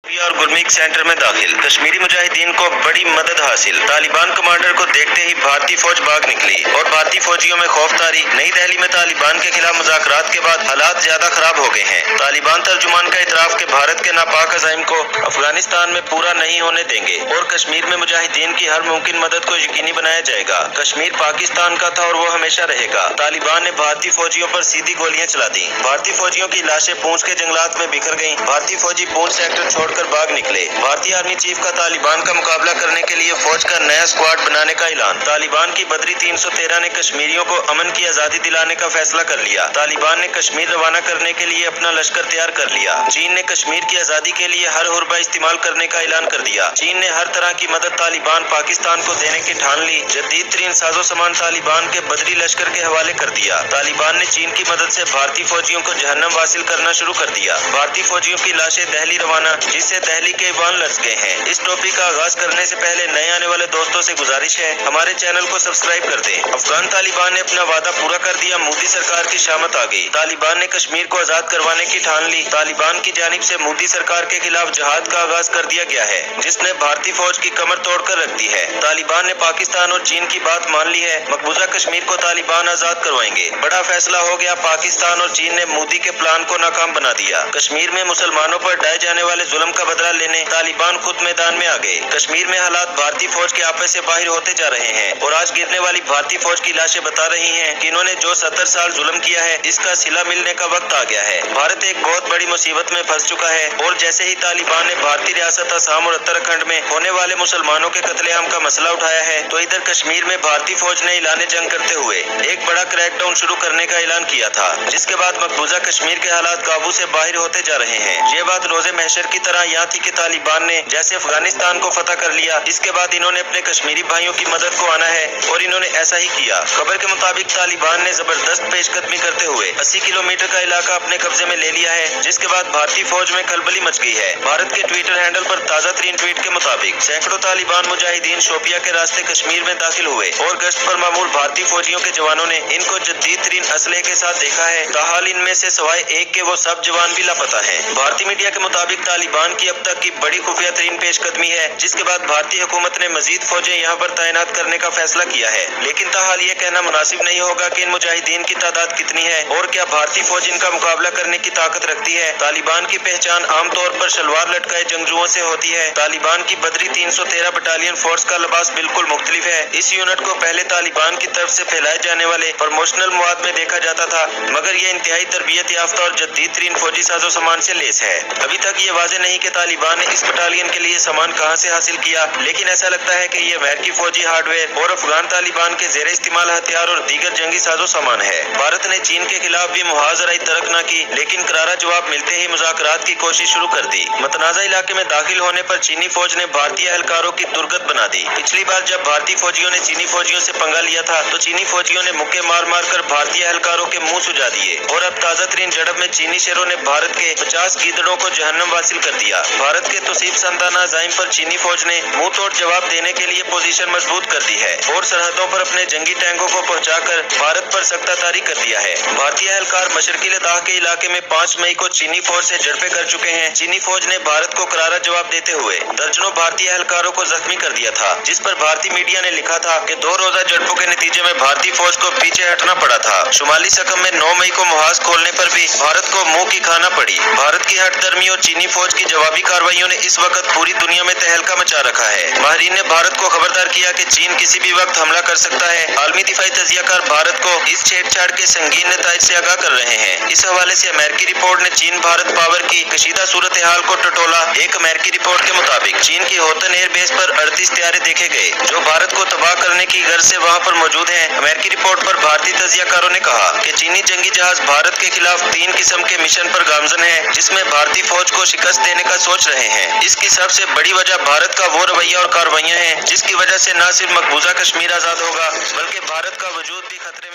और गुलमिर्ग सेंटर में दाखिल, कश्मीरी मुजाहिदीन को बड़ी मदद हासिल। तालिबान कमांडर को देखते ही भारतीय फौज भाग निकली और भारतीय फौजियों में खौफ तारी। नई दिल्ली में तालिबान के खिलाफ मुज़ाकरात के बाद हालात ज्यादा खराब हो गए हैं। तालिबान तर्जुमान का इतराफ के भारत के नापाक अज़ाइम को अफगानिस्तान में पूरा नहीं होने देंगे और कश्मीर में मुजाहिदीन की हर मुमकिन मदद को यकीनी बनाया जाएगा। कश्मीर पाकिस्तान का था और वो हमेशा रहेगा। तालिबान ने भारतीय फौजियों पर सीधी गोलियां चला दी। भारतीय फौजियों की लाशें पूंछ के जंगलात में बिखर गयी। भारतीय फौजी पूंछ सेक्टर छोड़कर भाग निकले। भारतीय आर्मी चीफ का तालिबान का मुकाबला करने के लिए फौज का नया स्क्वाड बनाने का ऐलान। तालिबान की बदरी 313 ने कश्मीरियों को अमन की आजादी दिलाने का फैसला कर लिया। तालिबान ने कश्मीर रवाना करने के लिए अपना लश्कर तैयार कर लिया। चीन ने कश्मीर की आजादी के लिए हर हुर्बा इस्तेमाल करने का ऐलान कर दिया। चीन ने हर तरह की मदद तालिबान पाकिस्तान को देने की ठान ली। जदीद तरीन साजो सामान तालिबान के बदरी लश्कर के हवाले कर दिया। तालिबान ने चीन की मदद से भारतीय फौजियों को जहन्नम हासिल करना शुरू कर दिया। भारतीय फौजियों की लाशें दिल्ली रवाना, जिससे दिल्ली के ईवान लर्ज गए हैं। इस टॉपिक का आगाज करने से पहले नए आने वाले दोस्तों से गुजारिश है, हमारे चैनल को सब्सक्राइब कर दें। अफगान तालिबान ने अपना वादा पूरा कर दिया। मोदी सरकार की शामत आ गई। तालिबान ने कश्मीर को आजाद करवाने की ठान ली। तालिबान की जानिब से मोदी सरकार के खिलाफ जिहाद का आगाज कर दिया गया है, जिसने भारतीय फौज की कमर तोड़कर रख दी है। तालिबान ने पाकिस्तान और चीन की बात मान ली है। मकबूजा कश्मीर को तालिबान आजाद करवाएंगे। बड़ा फैसला हो गया। पाकिस्तान और चीन ने मोदी के प्लान को नाकाम बना दिया। कश्मीर में मुसलमानों पर ढाए जाने वाले जुल्म का बदला लेने तालिबान खुद मैदान में आ गए। कश्मीर में हालात भारतीय फौज के आपे से बाहर होते जा रहे हैं और आज गिरने वाली भारतीय फौज की लाशें बता रही हैं कि इन्होंने जो 70 साल जुल्म किया है, इसका सिला मिलने का वक्त आ गया है। भारत एक बहुत बड़ी मुसीबत में फंस चुका है और जैसे ही तालिबान ने भारतीय रियासत असम और उत्तराखंड में होने वाले मुसलमानों के कत्लेआम का मसला उठाया है, तो इधर कश्मीर में भारतीय फौज ने ऐलान जंग करते हुए एक बड़ा क्रैकडाउन शुरू करने का ऐलान किया था, जिसके बाद मकबूजा कश्मीर के हालात काबू से बाहर होते जा रहे हैं। ये बात रोजे महशर की तरह यहाँ थी कि तालिबान ने जैसे अफगानिस्तान को फतह कर लिया, इसके बाद इन्होंने अपने कश्मीरी भाइयों की मदद को आना है और इन्होंने ऐसा ही किया। खबर के मुताबिक तालिबान ने जबरदस्त पेशकदमी करते हुए 80 किलोमीटर का इलाका अपने कब्जे में ले लिया है, जिसके बाद भारतीय फौज में खलबली मच गई है। भारत के ट्विटर हैंडल पर ताजा तरीन ट्वीट के मुताबिक सैकड़ों तालिबान मुजाहिदीन शोपिया के रास्ते कश्मीर में दाखिल हुए और गश्त पर मामूल भारतीय फौजियों के जवानों ने इनको जदीद तरीन असलहे के साथ देखा है। ताहाल इनमें से सवाए एक के वो सब जवान भी लापता है। भारतीय मीडिया के मुताबिक तालिबान की अब तक की बड़ी खुफिया तरीन पेशकदमी है, जिसके बाद भारतीय हुकूमत ने मजीद फौजें यहाँ पर तैनात करने का फैसला किया है। लेकिन ताहाल ये कहना मुनासिब नहीं होगा कि इन मुजाहिदीन की तादाद कितनी है और क्या भारतीय फौज इनका मुकाबला करने की ताकत रखती है। तालिबान की पहचान आमतौर पर शलवार लटकाए जंगजुओं से होती है। तालिबान की बदरी 313 बटालियन फोर्स का लिबास बिल्कुल मुख्तलिफ है। इस यूनिट को पहले तालिबान की तरफ से फैलाए जाने वाले प्रमोशनल मवाद में देखा जाता था, मगर ये इंतहाई तरबियत याफ्ता और जदीद तरीन फौजी साजो सामान से लेस है। अभी तक ये वाज़ेह नहीं कि तालिबान ने इस बटालियन के लिए सामान कहां से हासिल किया, लेकिन ऐसा लगता है कि ये अमेरिकी फौजी हार्डवेयर और अफगान तालिबान के जेर इस्तेमाल हथियार और दीगर जंगी साजो सामान है। भारत ने चीन के खिलाफ भी मुहाजराई तरक न की, लेकिन करारा जवाब मिलते ही मुज़ाकरात की कोशिश शुरू कर दी। मतनाज़ा इलाके में दाखिल होने पर चीनी फौज ने भारतीय एहलकारों की दुर्गत बना दी। पिछली बार जब भारतीय फौजियों ने चीनी फौजियों से पंगा लिया था, तो चीनी फौजियों ने मुक्के मार मार कर भारतीय एहलकारों के मुंह सुजा दिए और अब ताजा तरीन झड़प में चीनी शेरों ने भारत के 50 गीदड़ों को जहन्नम हासिल कर दिया। भारत के तोसीब संताना अज़ाइम पर चीनी फौज ने मुंह तोड़ जवाब देने के लिए पोजीशन मजबूत कर दी है और सरहदों पर अपने जंगी टैंकों को पहुंचाकर भारत पर सख्तातारी कर दिया है। भारतीय एहलकार मशरकी लद्दाख के इलाके में 5 मई को चीनी फौज से झड़पें कर चुके हैं। चीनी फौज ने भारत को करारा जवाब देते हुए दर्जनों भारतीय एहलकारों को जख्मी कर दिया था, जिस पर भारतीय मीडिया ने लिखा था कि 2 रोजा झड़पों के नतीजे में भारतीय फौज को पीछे हटना पड़ा था। शुमाली सकम में 9 मई को मुहाज खोलने पर भी भारत को मुंह की खाना पड़ी। भारत की हठधर्मी और चीनी फौज की जवाबी कार्रवाइयों ने इस वक्त पूरी दुनिया में तहलका मचा रखा है। माहिरीन ने भारत को खबरदार किया कि चीन किसी भी वक्त हमला कर सकता है। आलमी दिफाई तजियाकार भारत को इस छेड़छाड़ के संगीन नताइज से आगाह कर रहे हैं। इस हवाले से अमेरिकी रिपोर्ट ने चीन भारत पावर की कशीदा सूरत हाल को टटोला। एक अमेरिकी रिपोर्ट के मुताबिक चीन की होतन एयर बेस पर 38 तैयारे देखे गए, जो भारत को तबाह करने की गर्ज से वहां पर मौजूद हैं। अमेरिकी रिपोर्ट पर भारतीय तजियाकारों ने कहा कि चीनी जंगी जहाज भारत के खिलाफ 3 किस्म के मिशन पर गामजन है, जिसमें भारतीय फौज को शिकस्त देने का सोच रहे हैं। इसकी सबसे बड़ी वजह भारत का वो रवैया और कार्रवाइयां हैं, जिसकी वजह से न सिर्फ मकबूजा कश्मीर आजाद होगा, बल्कि भारत का वजूद भी खतरे